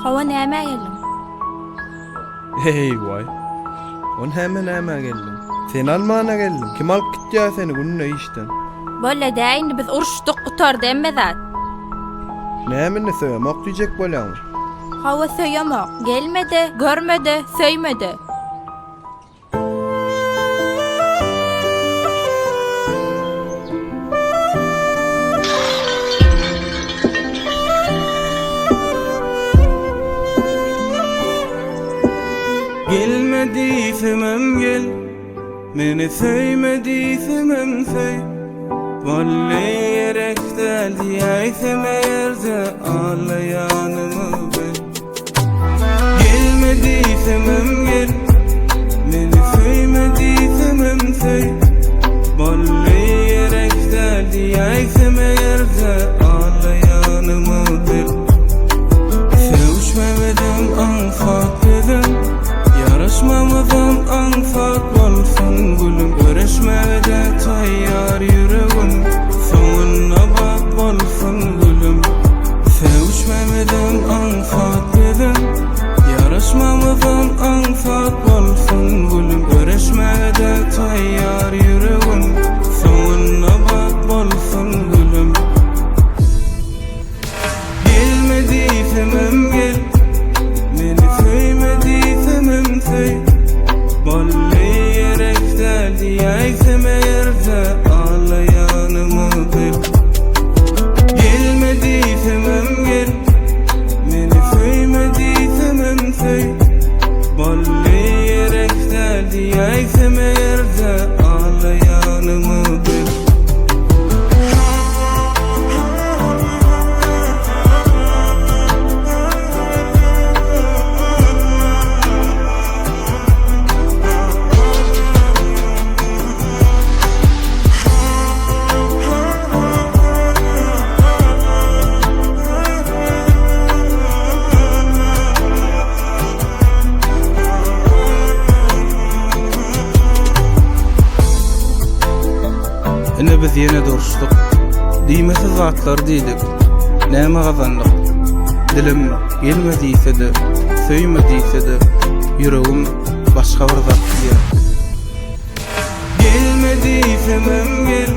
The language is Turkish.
Hava näme geldim? Hey vay. On hemen geldim. Sen almana geldim. Kim alıp gittiya seni gününe işten? Böyle däýindi biz uruşduk gutardy emme zat. Näme söylemek diyecek bolam? Hava söýemek, gelmedi, görmedi, söýmedi. Gelmediysem gel, meni söýmediysem söý. Vallahi yerek deldi aýsam eýerde alaýanymy bil. Gelmediysem gel, meni söýmediysem söý. Vallahi yerek deldi aýsam eýerde alaýanymy bil. Sevişmemeden anfak dedim, yarışmamadan anfak bolsun gülüm. Görüşmede tayyar yüreğim, sonuna bak bolsun gülüm. Sevişmemeden anfak dedim, yarışmamadan anfak bolsun gülüm. Görüşmede tayyar yüreğim, sonuna bak bolsun gülüm. Gelmediysem gel, meni söýmediysem söý. Vallahi yerek deldi aýsam eýerde alaýanymy bil. Gelmediysem gel, meni söýmediysem söý. Vallahi yerek deldi aýsam eýerde alaýanymy bil. Ene biz yine duruşduk. Diýmesi zatlar diýdik. Näme gazandyk? Dilim gelmediyse-de, söýmediyse-de, yüreğim başga bir zat diýer. Gelmediysem gel,